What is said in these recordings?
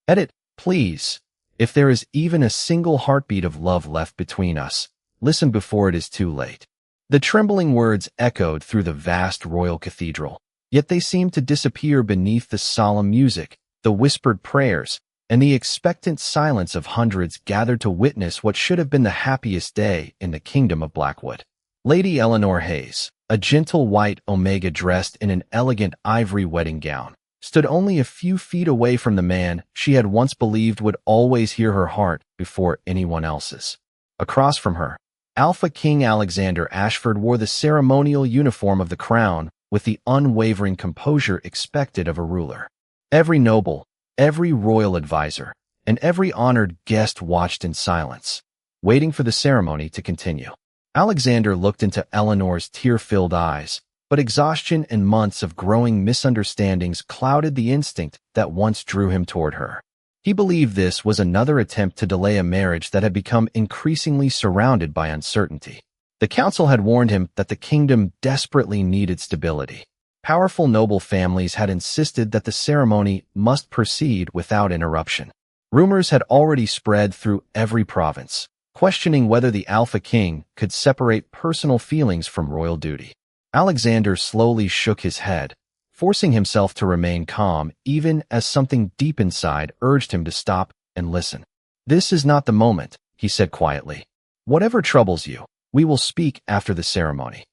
Edit, please. If there is even a single heartbeat of love left between us, listen before it is too late. The trembling words echoed through the vast royal cathedral, yet they seemed to disappear beneath the solemn music, the whispered prayers, and the expectant silence of hundreds gathered to witness what should have been the happiest day in the kingdom of Blackwood. Lady Eleanor Hayes, a gentle white omega dressed in an elegant ivory wedding gown, stood only a few feet away from the man she had once believed would always hear her heart before anyone else's. Across from her, Alpha King Alexander Ashford wore the ceremonial uniform of the crown with the unwavering composure expected of a ruler. Every noble, every royal advisor, and every honored guest watched in silence, waiting for the ceremony to continue. Alexander looked into Eleanor's tear-filled eyes, but exhaustion and months of growing misunderstandings clouded the instinct that once drew him toward her. He believed this was another attempt to delay a marriage that had become increasingly surrounded by uncertainty. The council had warned him that the kingdom desperately needed stability. Powerful noble families had insisted that the ceremony must proceed without interruption. Rumors had already spread through every province, questioning whether the Alpha King could separate personal feelings from royal duty. Alexander slowly shook his head, forcing himself to remain calm even as something deep inside urged him to stop and listen. "This is not the moment," he said quietly. "Whatever troubles you, we will speak after the ceremony."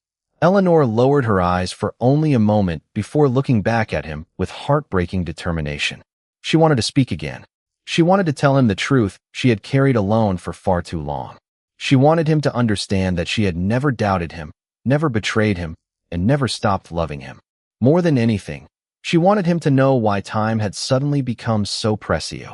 Eleanor lowered her eyes for only a moment before looking back at him with heartbreaking determination. She wanted to speak again. She wanted to tell him the truth she had carried alone for far too long. She wanted him to understand that she had never doubted him, never betrayed him, and never stopped loving him. More than anything, she wanted him to know why time had suddenly become so precious.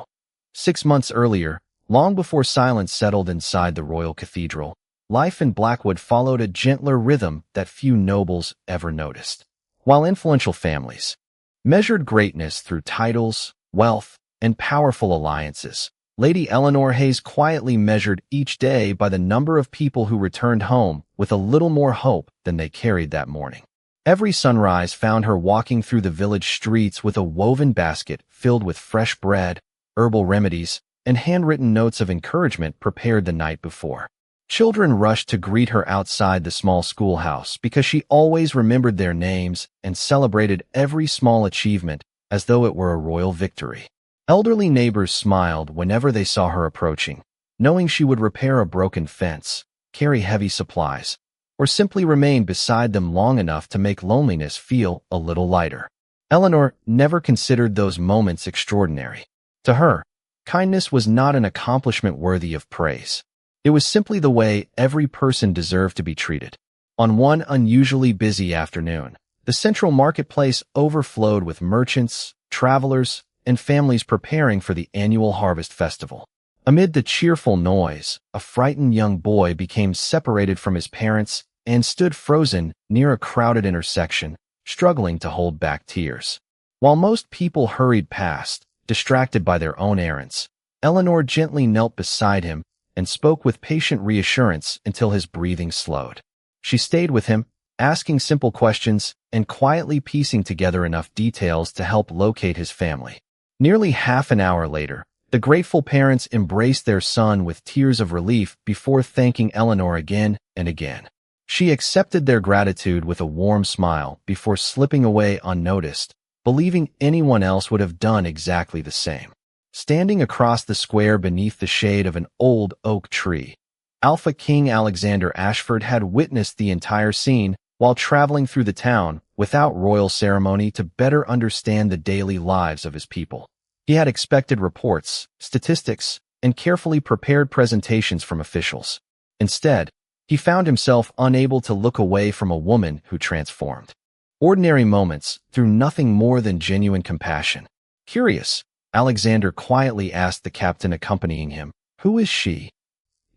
6 months earlier, long before silence settled inside the royal cathedral, life in Blackwood followed a gentler rhythm that few nobles ever noticed. While influential families measured greatness through titles, wealth, and powerful alliances, Lady Eleanor Hayes quietly measured each day by the number of people who returned home with a little more hope than they carried that morning. Every sunrise found her walking through the village streets with a woven basket filled with fresh bread, herbal remedies, and handwritten notes of encouragement prepared the night before. Children rushed to greet her outside the small schoolhouse because she always remembered their names and celebrated every small achievement as though it were a royal victory. Elderly neighbors smiled whenever they saw her approaching, knowing she would repair a broken fence, carry heavy supplies, or simply remain beside them long enough to make loneliness feel a little lighter. Eleanor never considered those moments extraordinary. To her, kindness was not an accomplishment worthy of praise. It was simply the way every person deserved to be treated. On one unusually busy afternoon, the central marketplace overflowed with merchants, travelers, and families preparing for the annual harvest festival. Amid the cheerful noise, a frightened young boy became separated from his parents and stood frozen near a crowded intersection, struggling to hold back tears. While most people hurried past, distracted by their own errands, Eleanor gently knelt beside him and spoke with patient reassurance until his breathing slowed. She stayed with him, asking simple questions and quietly piecing together enough details to help locate his family. Nearly half an hour later, the grateful parents embraced their son with tears of relief before thanking Eleanor again and again. She accepted their gratitude with a warm smile before slipping away unnoticed, believing anyone else would have done exactly the same. Standing across the square beneath the shade of an old oak tree, Alpha King Alexander Ashford had witnessed the entire scene while traveling through the town without royal ceremony to better understand the daily lives of his people. He had expected reports, statistics, and carefully prepared presentations from officials. Instead, he found himself unable to look away from a woman who transformed ordinary moments through nothing more than genuine compassion. Curious, Alexander quietly asked the captain accompanying him, "Who is she?"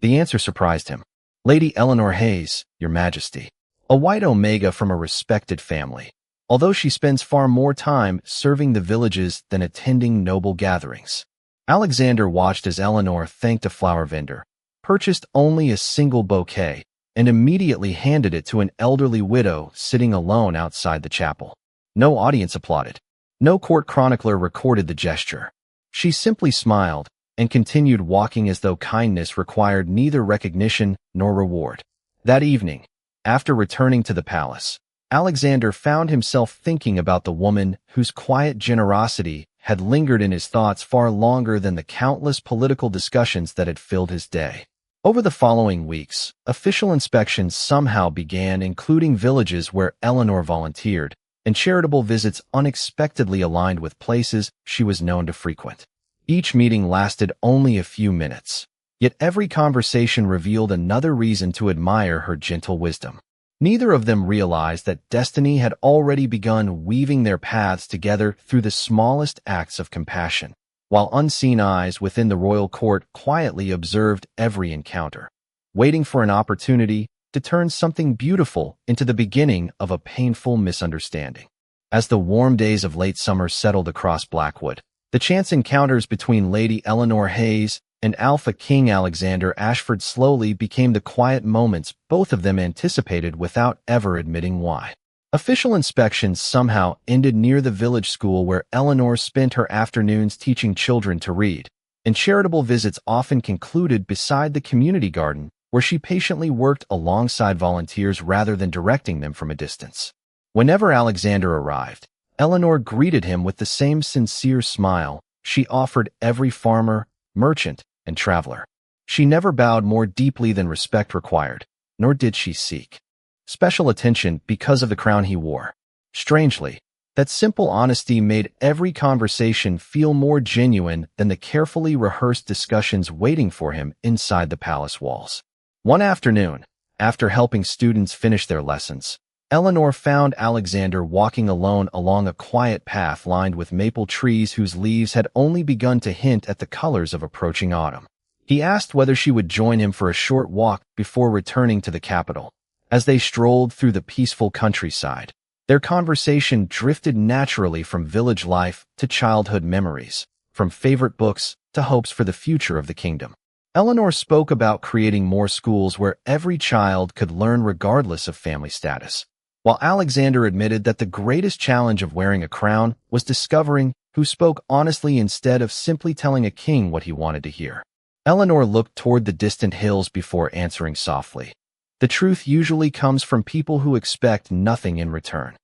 The answer surprised him. "Lady Eleanor Hayes, Your Majesty. A white omega from a respected family, although she spends far more time serving the villages than attending noble gatherings." Alexander watched as Eleanor thanked a flower vendor, purchased only a single bouquet, and immediately handed it to an elderly widow sitting alone outside the chapel. No audience applauded. No court chronicler recorded the gesture. She simply smiled and continued walking as though kindness required neither recognition nor reward. That evening, after returning to the palace, Alexander found himself thinking about the woman whose quiet generosity had lingered in his thoughts far longer than the countless political discussions that had filled his day. Over the following weeks, official inspections somehow began, including villages where Eleanor volunteered, and charitable visits unexpectedly aligned with places she was known to frequent. Each meeting lasted only a few minutes, yet every conversation revealed another reason to admire her gentle wisdom. Neither of them realized that destiny had already begun weaving their paths together through the smallest acts of compassion, while unseen eyes within the royal court quietly observed every encounter, waiting for an opportunity to turn something beautiful into the beginning of a painful misunderstanding. As the warm days of late summer settled across Blackwood, the chance encounters between Lady Eleanor Hayes and Alpha King Alexander Ashford slowly became the quiet moments both of them anticipated without ever admitting why. Official inspections somehow ended near the village school where Eleanor spent her afternoons teaching children to read, and charitable visits often concluded beside the community garden where she patiently worked alongside volunteers rather than directing them from a distance. Whenever Alexander arrived, Eleanor greeted him with the same sincere smile she offered every farmer, merchant, and traveler. She never bowed more deeply than respect required, nor did she seek special attention because of the crown he wore. Strangely, that simple honesty made every conversation feel more genuine than the carefully rehearsed discussions waiting for him inside the palace walls. One afternoon, after helping students finish their lessons, Eleanor found Alexander walking alone along a quiet path lined with maple trees whose leaves had only begun to hint at the colors of approaching autumn. He asked whether she would join him for a short walk before returning to the capital. As they strolled through the peaceful countryside, their conversation drifted naturally from village life to childhood memories, from favorite books to hopes for the future of the kingdom. Eleanor spoke about creating more schools where every child could learn regardless of family status, while Alexander admitted that the greatest challenge of wearing a crown was discovering who spoke honestly instead of simply telling a king what he wanted to hear. Eleanor looked toward the distant hills before answering softly. The truth usually comes from people who expect nothing in return.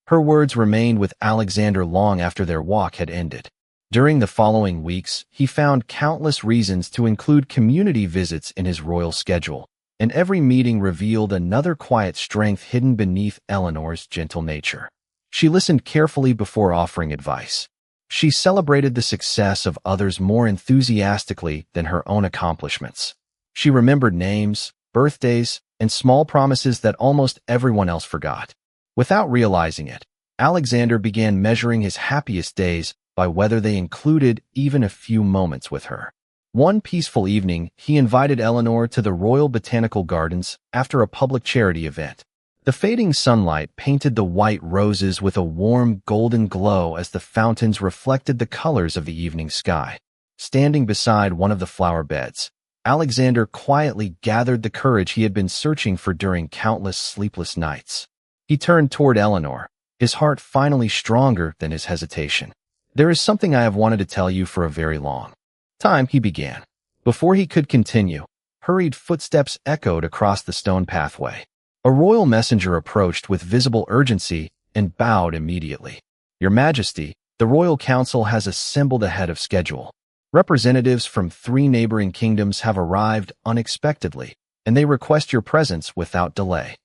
Her words remained with Alexander long after their walk had ended. During the following weeks, he found countless reasons to include community visits in his royal schedule, and every meeting revealed another quiet strength hidden beneath Eleanor's gentle nature. She listened carefully before offering advice. She celebrated the success of others more enthusiastically than her own accomplishments. She remembered names, birthdays, and small promises that almost everyone else forgot. Without realizing it, Alexander began measuring his happiest days by whether they included even a few moments with her. One peaceful evening, he invited Eleanor to the Royal Botanical Gardens after a public charity event. The fading sunlight painted the white roses with a warm golden glow as the fountains reflected the colors of the evening sky. Standing beside one of the flower beds, Alexander quietly gathered the courage he had been searching for during countless sleepless nights. He turned toward Eleanor, his heart finally stronger than his hesitation. "There is something I have wanted to tell you for a very long time," he began. Before he could continue, hurried footsteps echoed across the stone pathway. A royal messenger approached with visible urgency and bowed immediately. "Your Majesty, the Royal Council has assembled ahead of schedule. Representatives from 3 neighboring kingdoms have arrived unexpectedly, and they request your presence without delay."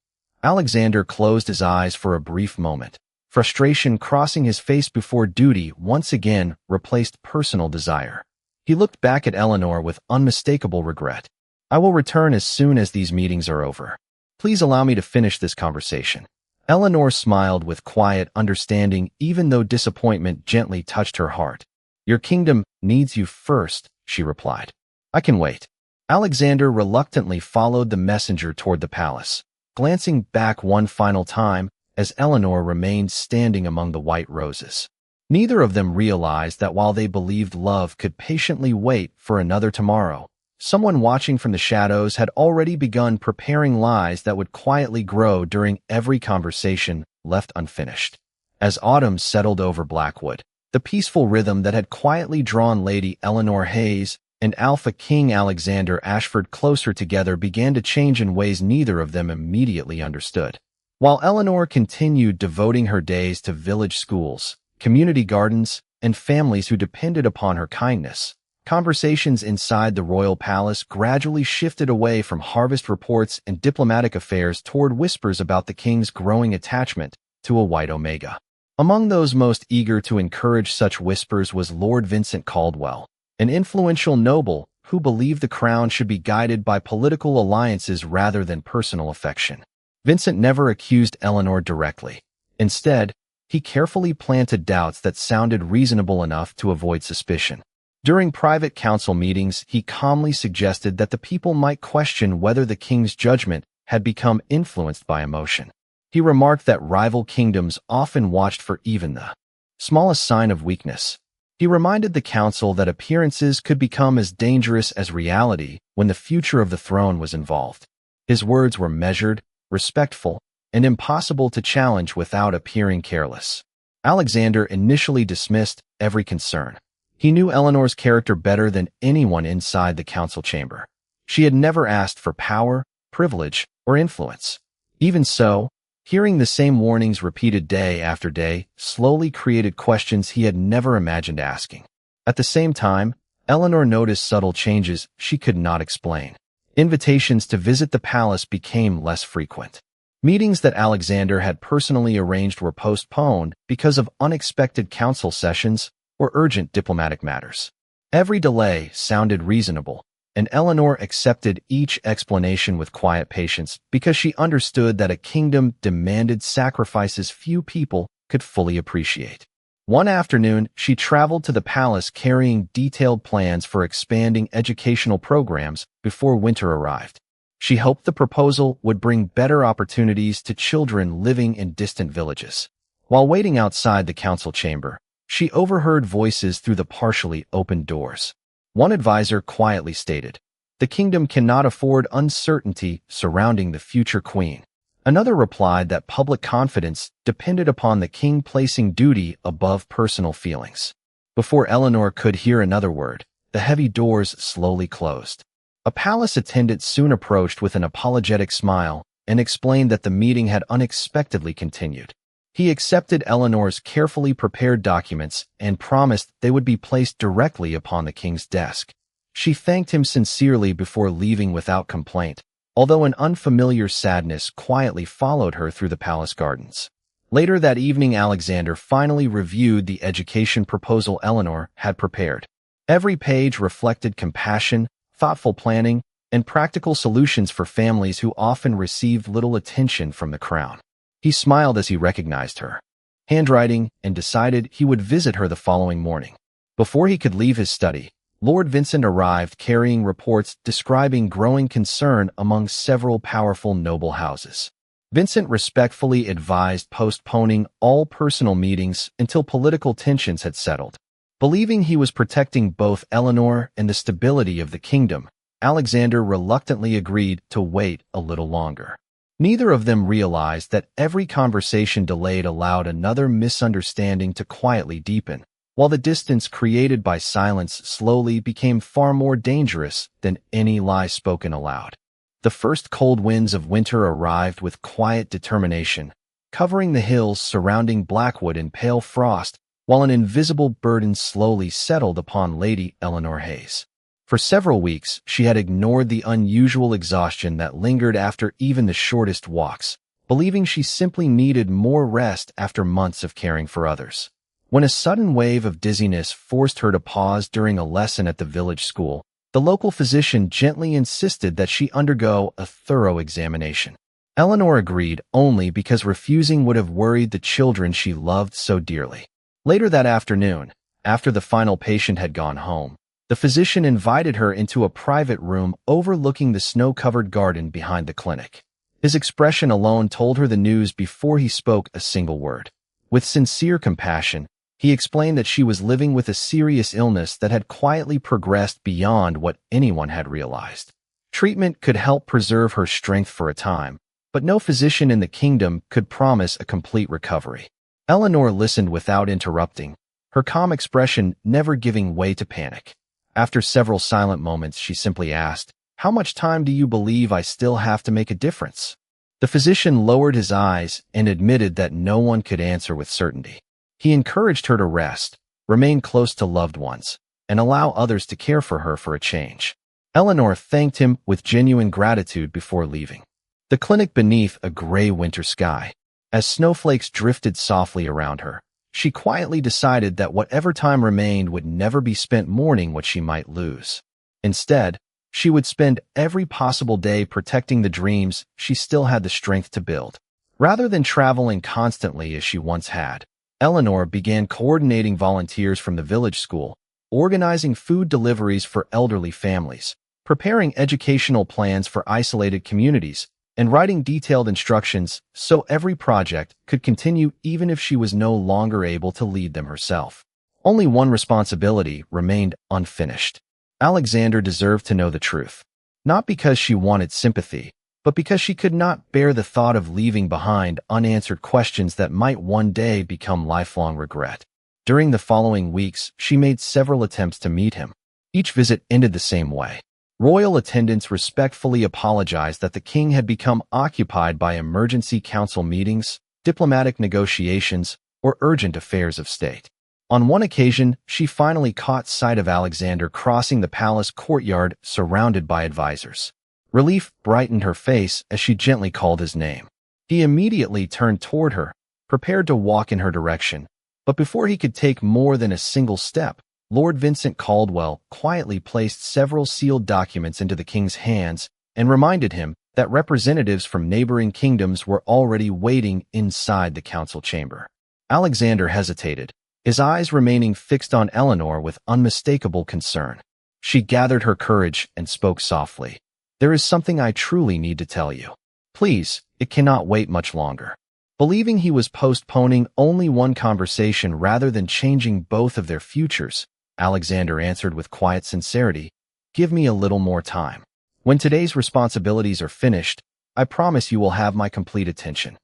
Alexander closed his eyes for a brief moment, frustration crossing his face before duty once again replaced personal desire. He looked back at Eleanor with unmistakable regret. "I will return as soon as these meetings are over. Please allow me to finish this conversation." Eleanor smiled with quiet understanding even though disappointment gently touched her heart. "Your kingdom needs you first," she replied. "I can wait." Alexander reluctantly followed the messenger toward the palace, glancing back one final time as Eleanor remained standing among the white roses. Neither of them realized that while they believed love could patiently wait for another tomorrow, someone watching from the shadows had already begun preparing lies that would quietly grow during every conversation left unfinished. As autumn settled over Blackwood, The peaceful rhythm that had quietly drawn Lady Eleanor Hayes and Alpha King Alexander Ashford closer together began to change in ways neither of them immediately understood. While Eleanor continued devoting her days to village schools, community gardens, and families who depended upon her kindness, conversations inside the royal palace gradually shifted away from harvest reports and diplomatic affairs toward whispers about the king's growing attachment to a white omega. Among those most eager to encourage such whispers was Lord Vincent Caldwell, an influential noble who believed the crown should be guided by political alliances rather than personal affection. Vincent never accused Eleanor directly. Instead, he carefully planted doubts that sounded reasonable enough to avoid suspicion. During private council meetings, he calmly suggested that the people might question whether the king's judgment had become influenced by emotion. He remarked that rival kingdoms often watched for even the smallest sign of weakness. He reminded the council that appearances could become as dangerous as reality when the future of the throne was involved. His words were measured, respectful, and impossible to challenge without appearing careless. Alexander initially dismissed every concern. He knew Eleanor's character better than anyone inside the council chamber. She had never asked for power, privilege, or influence. Even so, hearing the same warnings repeated day after day slowly created questions he had never imagined asking. At the same time, Eleanor noticed subtle changes she could not explain. Invitations to visit the palace became less frequent. Meetings that Alexander had personally arranged were postponed because of unexpected council sessions or urgent diplomatic matters. Every delay sounded reasonable, and Eleanor accepted each explanation with quiet patience because she understood that a kingdom demanded sacrifices few people could fully appreciate. One afternoon, she traveled to the palace carrying detailed plans for expanding educational programs before winter arrived. She hoped the proposal would bring better opportunities to children living in distant villages. While waiting outside the council chamber, she overheard voices through the partially opened doors. One advisor quietly stated, "The kingdom cannot afford uncertainty surrounding the future queen." Another replied that public confidence depended upon the king placing duty above personal feelings. Before Eleanor could hear another word, the heavy doors slowly closed. A palace attendant soon approached with an apologetic smile and explained that the meeting had unexpectedly continued. He accepted Eleanor's carefully prepared documents and promised they would be placed directly upon the king's desk. She thanked him sincerely before leaving without complaint, although an unfamiliar sadness quietly followed her through the palace gardens. Later that evening, Alexander finally reviewed the education proposal Eleanor had prepared. Every page reflected compassion, thoughtful planning, and practical solutions for families who often received little attention from the crown. He smiled as he recognized her handwriting and decided he would visit her the following morning. Before he could leave his study, Lord Vincent arrived carrying reports describing growing concern among several powerful noble houses. Vincent respectfully advised postponing all personal meetings until political tensions had settled. Believing he was protecting both Eleanor and the stability of the kingdom, Alexander reluctantly agreed to wait a little longer. Neither of them realized that every conversation delayed allowed another misunderstanding to quietly deepen, while the distance created by silence slowly became far more dangerous than any lie spoken aloud. The first cold winds of winter arrived with quiet determination, covering the hills surrounding Blackwood in pale frost, while an invisible burden slowly settled upon Lady Eleanor Hayes. For several weeks, she had ignored the unusual exhaustion that lingered after even the shortest walks, believing she simply needed more rest after months of caring for others. When a sudden wave of dizziness forced her to pause during a lesson at the village school, the local physician gently insisted that she undergo a thorough examination. Eleanor agreed only because refusing would have worried the children she loved so dearly. Later that afternoon, after the final patient had gone home, the physician invited her into a private room overlooking the snow-covered garden behind the clinic. His expression alone told her the news before he spoke a single word. With sincere compassion, he explained that she was living with a serious illness that had quietly progressed beyond what anyone had realized. Treatment could help preserve her strength for a time, but no physician in the kingdom could promise a complete recovery. Eleanor listened without interrupting, her calm expression never giving way to panic. After several silent moments, she simply asked, "How much time do you believe I still have to make a difference?" The physician lowered his eyes and admitted that no one could answer with certainty. He encouraged her to rest, remain close to loved ones, and allow others to care for her for a change. Eleanor thanked him with genuine gratitude before leaving the clinic beneath a gray winter sky. As snowflakes drifted softly around her, she quietly decided that whatever time remained would never be spent mourning what she might lose. Instead, she would spend every possible day protecting the dreams she still had the strength to build. Rather than traveling constantly as she once had, Eleanor began coordinating volunteers from the village school, organizing food deliveries for elderly families, preparing educational plans for isolated communities, and writing detailed instructions so every project could continue even if she was no longer able to lead them herself. Only one responsibility remained unfinished. Alexander deserved to know the truth, not because she wanted sympathy, but because she could not bear the thought of leaving behind unanswered questions that might one day become lifelong regret. During the following weeks, she made several attempts to meet him. Each visit ended the same way. Royal attendants respectfully apologized that the king had become occupied by emergency council meetings, diplomatic negotiations, or urgent affairs of state. On one occasion, she finally caught sight of Alexander crossing the palace courtyard surrounded by advisors. Relief brightened her face as she gently called his name. He immediately turned toward her, prepared to walk in her direction. But before he could take more than a single step, Lord Vincent Caldwell quietly placed several sealed documents into the king's hands and reminded him that representatives from neighboring kingdoms were already waiting inside the council chamber. Alexander hesitated, his eyes remaining fixed on Eleanor with unmistakable concern. She gathered her courage and spoke softly. "There is something I truly need to tell you. Please, it cannot wait much longer." Believing he was postponing only one conversation rather than changing both of their futures, Alexander answered with quiet sincerity, "Give me a little more time. When today's responsibilities are finished, I promise you will have my complete attention."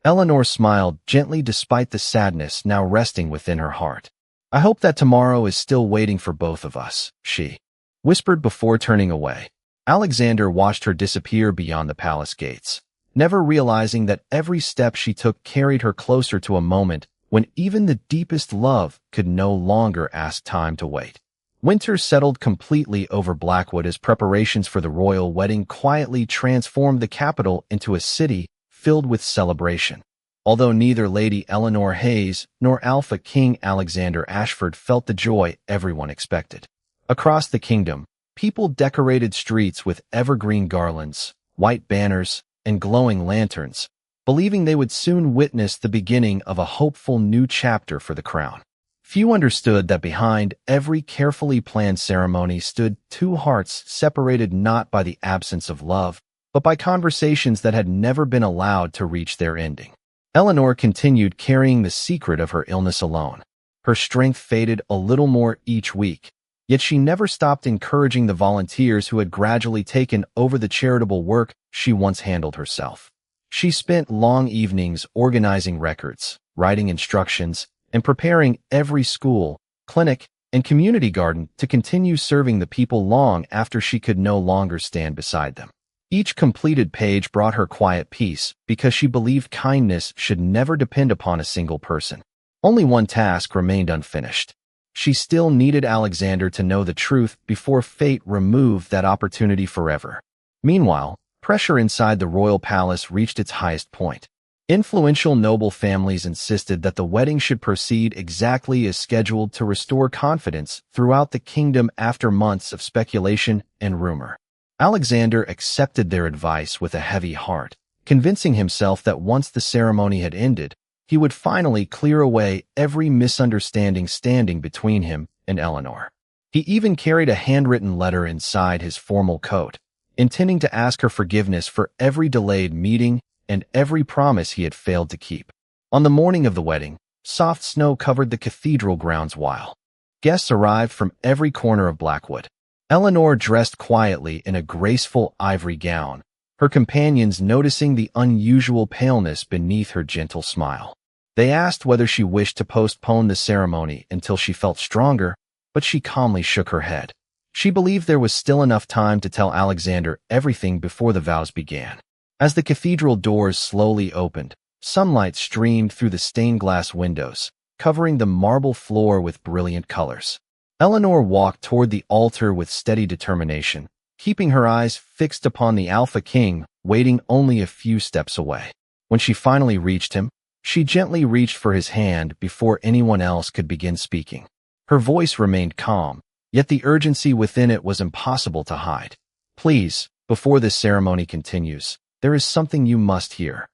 Eleanor smiled gently despite the sadness now resting within her heart. "I hope that tomorrow is still waiting for both of us," she whispered before turning away. Alexander watched her disappear beyond the palace gates, never realizing that every step she took carried her closer to a moment when even the deepest love could no longer ask time to wait. Winter settled completely over Blackwood as preparations for the royal wedding quietly transformed the capital into a city filled with celebration. Although neither Lady Eleanor Hayes nor Alpha King Alexander Ashford felt the joy everyone expected. Across the kingdom, people decorated streets with evergreen garlands, white banners, and glowing lanterns, believing they would soon witness the beginning of a hopeful new chapter for the crown. Few understood that behind every carefully planned ceremony stood two hearts separated not by the absence of love, but by conversations that had never been allowed to reach their ending. Eleanor continued carrying the secret of her illness alone. Her strength faded a little more each week, yet she never stopped encouraging the volunteers who had gradually taken over the charitable work she once handled herself. She spent long evenings organizing records, writing instructions, and preparing every school, clinic, and community garden to continue serving the people long after she could no longer stand beside them. Each completed page brought her quiet peace because she believed kindness should never depend upon a single person. Only one task remained unfinished. She still needed Alexander to know the truth before fate removed that opportunity forever. Meanwhile, pressure inside the royal palace reached its highest point. Influential noble families insisted that the wedding should proceed exactly as scheduled to restore confidence throughout the kingdom after months of speculation and rumor. Alexander accepted their advice with a heavy heart, convincing himself that once the ceremony had ended, he would finally clear away every misunderstanding standing between him and Eleanor. He even carried a handwritten letter inside his formal coat, intending to ask her forgiveness for every delayed meeting and every promise he had failed to keep. On the morning of the wedding, soft snow covered the cathedral grounds while guests arrived from every corner of Blackwood. Eleanor dressed quietly in a graceful ivory gown, her companions noticing the unusual paleness beneath her gentle smile. They asked whether she wished to postpone the ceremony until she felt stronger, but she calmly shook her head. She believed there was still enough time to tell Alexander everything before the vows began. As the cathedral doors slowly opened, sunlight streamed through the stained glass windows, covering the marble floor with brilliant colors. Eleanor walked toward the altar with steady determination, keeping her eyes fixed upon the Alpha King, waiting only a few steps away. When she finally reached him, she gently reached for his hand before anyone else could begin speaking. Her voice remained calm, yet the urgency within it was impossible to hide. "Please, before this ceremony continues, there is something you must hear."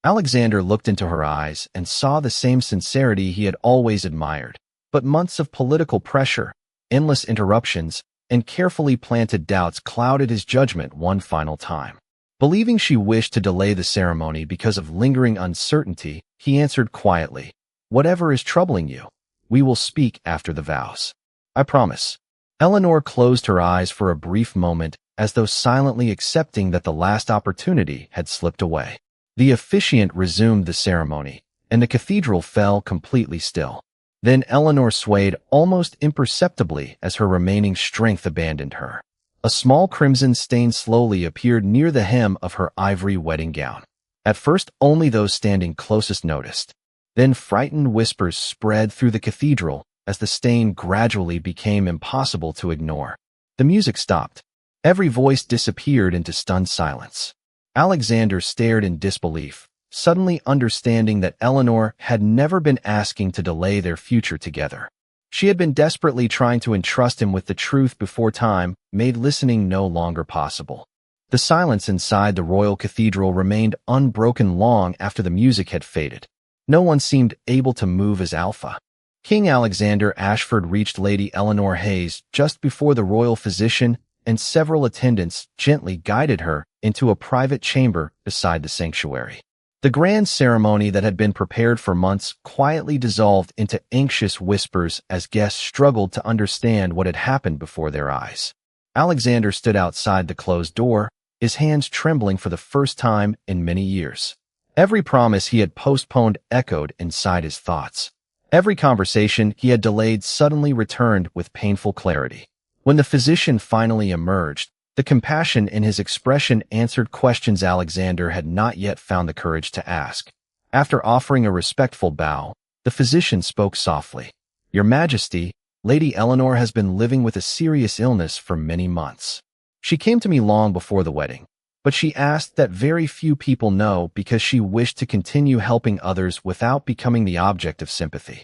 Alexander looked into her eyes and saw the same sincerity he had always admired. But months of political pressure, endless interruptions, and carefully planted doubts clouded his judgment one final time. Believing she wished to delay the ceremony because of lingering uncertainty, he answered quietly, "Whatever is troubling you, we will speak after the vows. I promise." Eleanor closed her eyes for a brief moment, as though silently accepting that the last opportunity had slipped away. The officiant resumed the ceremony, and the cathedral fell completely still. Then Eleanor swayed almost imperceptibly as her remaining strength abandoned her. A small crimson stain slowly appeared near the hem of her ivory wedding gown. At first, only those standing closest noticed. Then frightened whispers spread through the cathedral as the stain gradually became impossible to ignore. The music stopped. Every voice disappeared into stunned silence. Alexander stared in disbelief, suddenly understanding that Eleanor had never been asking to delay their future together. She had been desperately trying to entrust him with the truth before time made listening no longer possible. The silence inside the royal cathedral remained unbroken long after the music had faded. No one seemed able to move as Alpha. King Alexander Ashford reached Lady Eleanor Hayes just before the royal physician and several attendants gently guided her into a private chamber beside the sanctuary. The grand ceremony that had been prepared for months quietly dissolved into anxious whispers as guests struggled to understand what had happened before their eyes. Alexander stood outside the closed door, his hands trembling for the first time in many years. Every promise he had postponed echoed inside his thoughts. Every conversation he had delayed suddenly returned with painful clarity. When the physician finally emerged, the compassion in his expression answered questions Alexander had not yet found the courage to ask. After offering a respectful bow, the physician spoke softly. "Your Majesty, Lady Eleanor has been living with a serious illness for many months. She came to me long before the wedding, but she asked that very few people know because she wished to continue helping others without becoming the object of sympathy."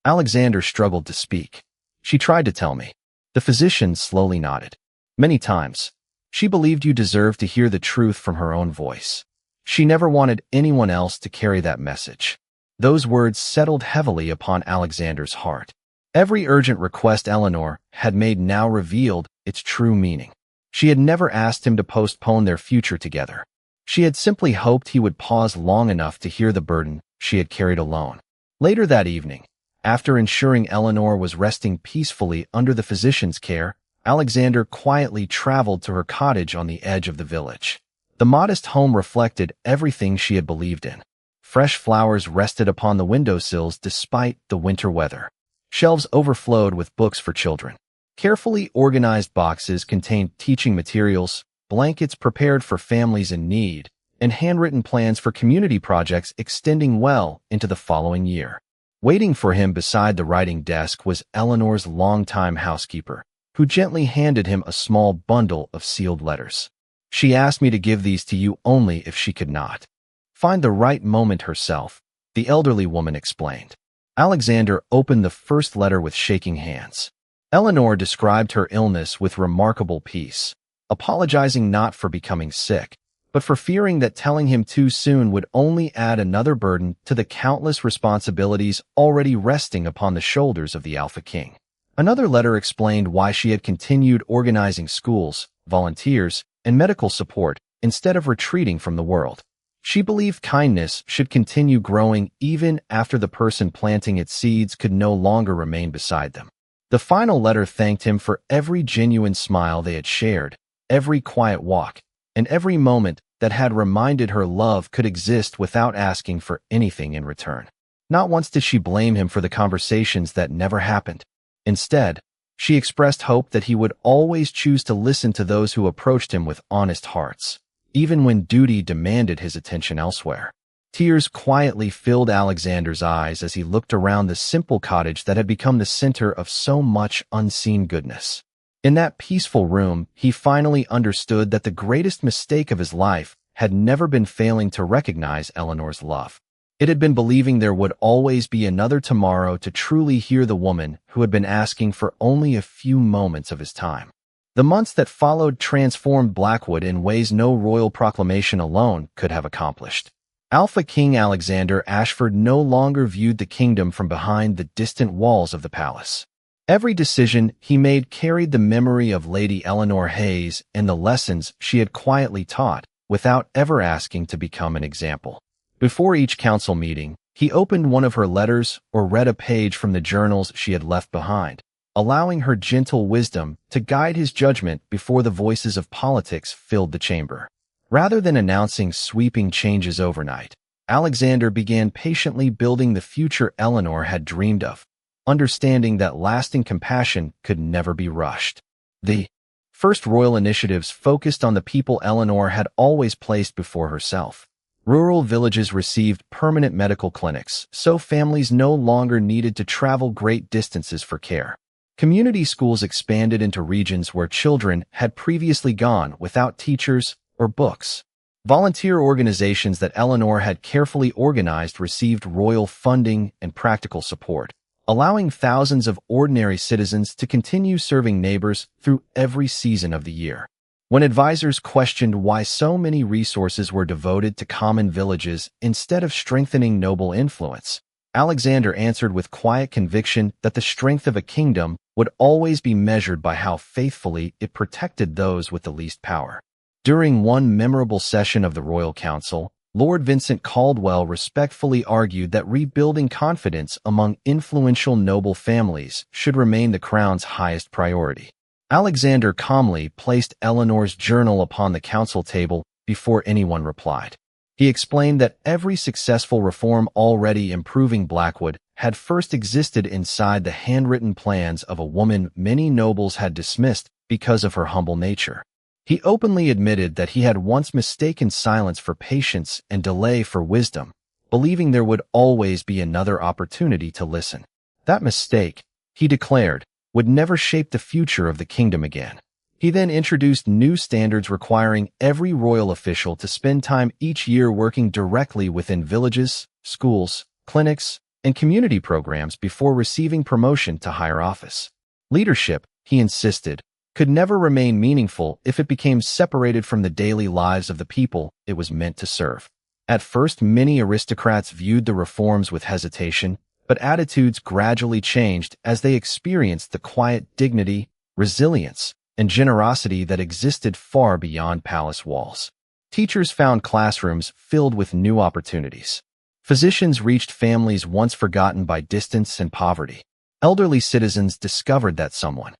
Alexander struggled to speak. "She tried to tell me." The physician slowly nodded. "Many times. She believed you deserved to hear the truth from her own voice. She never wanted anyone else to carry that message." Those words settled heavily upon Alexander's heart. Every urgent request Eleanor had made now revealed its true meaning. She had never asked him to postpone their future together. She had simply hoped he would pause long enough to hear the burden she had carried alone. Later that evening, after ensuring Eleanor was resting peacefully under the physician's care, Alexander quietly traveled to her cottage on the edge of the village. The modest home reflected everything she had believed in. Fresh flowers rested upon the windowsills despite the winter weather. Shelves overflowed with books for children. Carefully organized boxes contained teaching materials, blankets prepared for families in need, and handwritten plans for community projects extending well into the following year. Waiting for him beside the writing desk was Eleanor's longtime housekeeper, who gently handed him a small bundle of sealed letters. "She asked me to give these to you only if she could not find the right moment herself," the elderly woman explained. Alexander opened the first letter with shaking hands. Eleanor described her illness with remarkable peace, apologizing not for becoming sick, but for fearing that telling him too soon would only add another burden to the countless responsibilities already resting upon the shoulders of the Alpha King. Another letter explained why she had continued organizing schools, volunteers, and medical support instead of retreating from the world. She believed kindness should continue growing even after the person planting its seeds could no longer remain beside them. The final letter thanked him for every genuine smile they had shared, every quiet walk, and every moment that had reminded her love could exist without asking for anything in return. Not once did she blame him for the conversations that never happened. Instead, she expressed hope that he would always choose to listen to those who approached him with honest hearts, even when duty demanded his attention elsewhere. Tears quietly filled Alexander's eyes as he looked around the simple cottage that had become the center of so much unseen goodness. In that peaceful room, he finally understood that the greatest mistake of his life had never been failing to recognize Eleanor's love. It had been believing there would always be another tomorrow to truly hear the woman who had been asking for only a few moments of his time. The months that followed transformed Blackwood in ways no royal proclamation alone could have accomplished. Alpha King Alexander Ashford no longer viewed the kingdom from behind the distant walls of the palace. Every decision he made carried the memory of Lady Eleanor Hayes and the lessons she had quietly taught without ever asking to become an example. Before each council meeting, he opened one of her letters or read a page from the journals she had left behind, allowing her gentle wisdom to guide his judgment before the voices of politics filled the chamber. Rather than announcing sweeping changes overnight, Alexander began patiently building the future Eleanor had dreamed of, understanding that lasting compassion could never be rushed. The first royal initiatives focused on the people Eleanor had always placed before herself. Rural villages received permanent medical clinics, so families no longer needed to travel great distances for care. Community schools expanded into regions where children had previously gone without teachers or books. Volunteer organizations that Eleanor had carefully organized received royal funding and practical support, allowing thousands of ordinary citizens to continue serving neighbors through every season of the year. When advisors questioned why so many resources were devoted to common villages instead of strengthening noble influence, Alexander answered with quiet conviction that the strength of a kingdom would always be measured by how faithfully it protected those with the least power. During one memorable session of the Royal Council, Lord Vincent Caldwell respectfully argued that rebuilding confidence among influential noble families should remain the crown's highest priority. Alexander calmly placed Eleanor's journal upon the council table before anyone replied. He explained that every successful reform already improving Blackwood had first existed inside the handwritten plans of a woman many nobles had dismissed because of her humble nature. He openly admitted that he had once mistaken silence for patience and delay for wisdom, believing there would always be another opportunity to listen. That mistake, he declared, would never shape the future of the kingdom again. He then introduced new standards requiring every royal official to spend time each year working directly within villages, schools, clinics, and community programs before receiving promotion to higher office. Leadership, he insisted, could never remain meaningful if it became separated from the daily lives of the people it was meant to serve. At first, many aristocrats viewed the reforms with hesitation, but attitudes gradually changed as they experienced the quiet dignity, resilience, and generosity that existed far beyond palace walls. Teachers found classrooms filled with new opportunities. Physicians reached families once forgotten by distance and poverty. Elderly citizens discovered that someone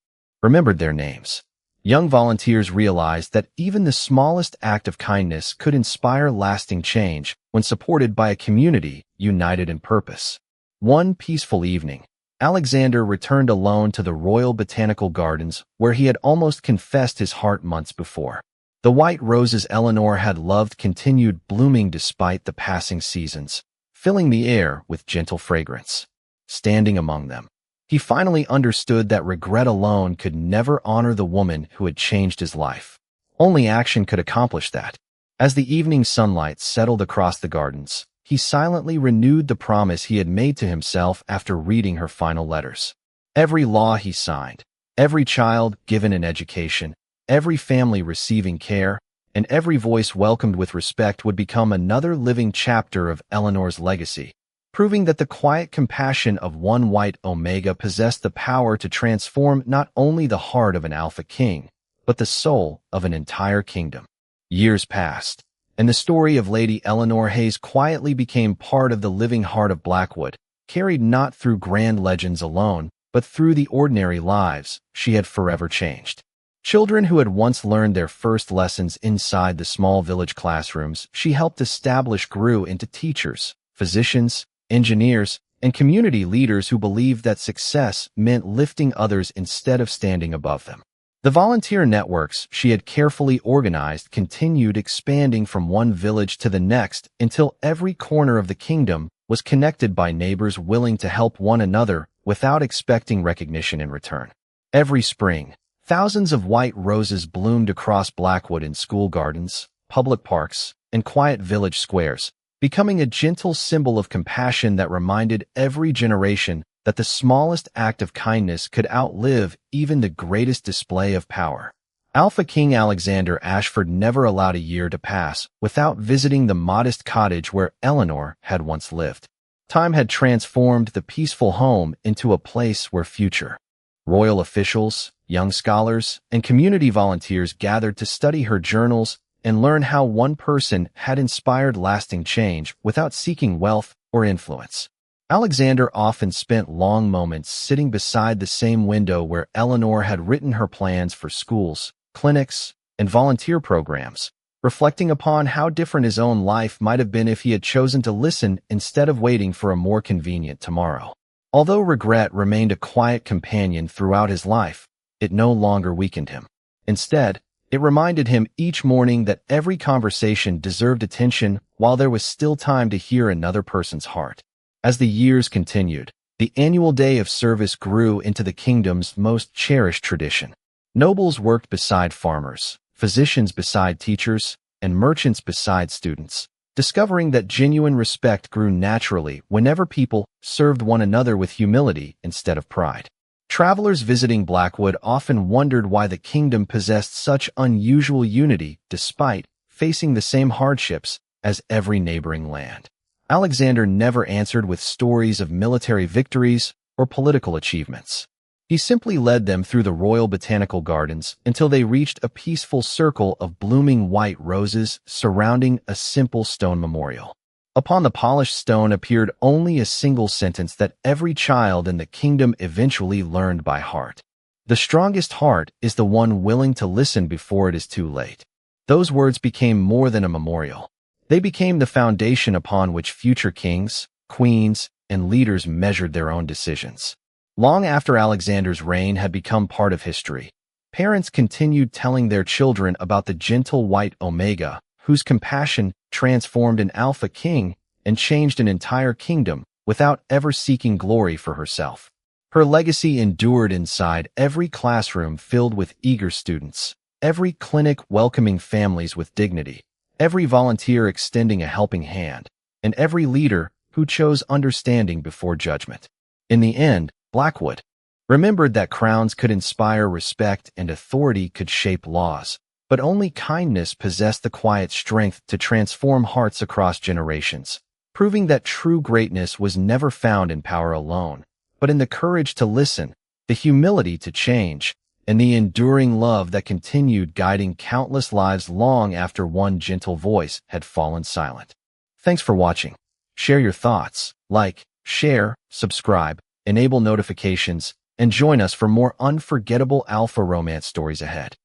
remembered their names. Young volunteers realized that even the smallest act of kindness could inspire lasting change when supported by a community united in purpose. One peaceful evening, Alexander returned alone to the Royal Botanical Gardens where he had almost confessed his heart months before. The white roses Eleanor had loved continued blooming despite the passing seasons, filling the air with gentle fragrance. Standing among them, he finally understood that regret alone could never honor the woman who had changed his life. Only action could accomplish that. As the evening sunlight settled across the gardens, he silently renewed the promise he had made to himself after reading her final letters. Every law he signed, every child given an education, every family receiving care, and every voice welcomed with respect would become another living chapter of Eleanor's legacy, proving that the quiet compassion of one white Omega possessed the power to transform not only the heart of an Alpha King, but the soul of an entire kingdom. Years passed, and the story of Lady Eleanor Hayes quietly became part of the living heart of Blackwood, carried not through grand legends alone, but through the ordinary lives she had forever changed. Children who had once learned their first lessons inside the small village classrooms she helped establish grew into teachers, physicians, engineers, and community leaders who believed that success meant lifting others instead of standing above them. The volunteer networks she had carefully organized continued expanding from one village to the next until every corner of the kingdom was connected by neighbors willing to help one another without expecting recognition in return. Every spring, thousands of white roses bloomed across Blackwood in school gardens, public parks, and quiet village squares, becoming a gentle symbol of compassion that reminded every generation that the smallest act of kindness could outlive even the greatest display of power. Alpha King Alexander Ashford never allowed a year to pass without visiting the modest cottage where Eleanor had once lived. Time had transformed the peaceful home into a place where future royal officials, young scholars, and community volunteers gathered to study her journals and learn how one person had inspired lasting change without seeking wealth or influence. Alexander often spent long moments sitting beside the same window where Eleanor had written her plans for schools, clinics, and volunteer programs, reflecting upon how different his own life might have been if he had chosen to listen instead of waiting for a more convenient tomorrow. Although regret remained a quiet companion throughout his life, it no longer weakened him. Instead, it reminded him each morning that every conversation deserved attention while there was still time to hear another person's heart. As the years continued, the annual day of service grew into the kingdom's most cherished tradition. Nobles worked beside farmers, physicians beside teachers, and merchants beside students, discovering that genuine respect grew naturally whenever people served one another with humility instead of pride. Travelers visiting Blackwood often wondered why the kingdom possessed such unusual unity despite facing the same hardships as every neighboring land. Alexander never answered with stories of military victories or political achievements. He simply led them through the royal botanical gardens until they reached a peaceful circle of blooming white roses surrounding a simple stone memorial. Upon the polished stone appeared only a single sentence that every child in the kingdom eventually learned by heart. The strongest heart is the one willing to listen before it is too late. Those words became more than a memorial. They became the foundation upon which future kings, queens, and leaders measured their own decisions. Long after Alexander's reign had become part of history, parents continued telling their children about the gentle white Omega, whose compassion transformed an Alpha King and changed an entire kingdom without ever seeking glory for herself. Her legacy endured inside every classroom filled with eager students, every clinic welcoming families with dignity, every volunteer extending a helping hand, and every leader who chose understanding before judgment. In the end, Blackwood remembered that crowns could inspire respect and authority could shape laws, but only kindness possessed the quiet strength to transform hearts across generations, proving that true greatness was never found in power alone, but in the courage to listen, the humility to change, and the enduring love that continued guiding countless lives long after one gentle voice had fallen silent. Thanks for watching. Share your thoughts, like, share, subscribe, enable notifications, and join us for more unforgettable alpha romance stories ahead.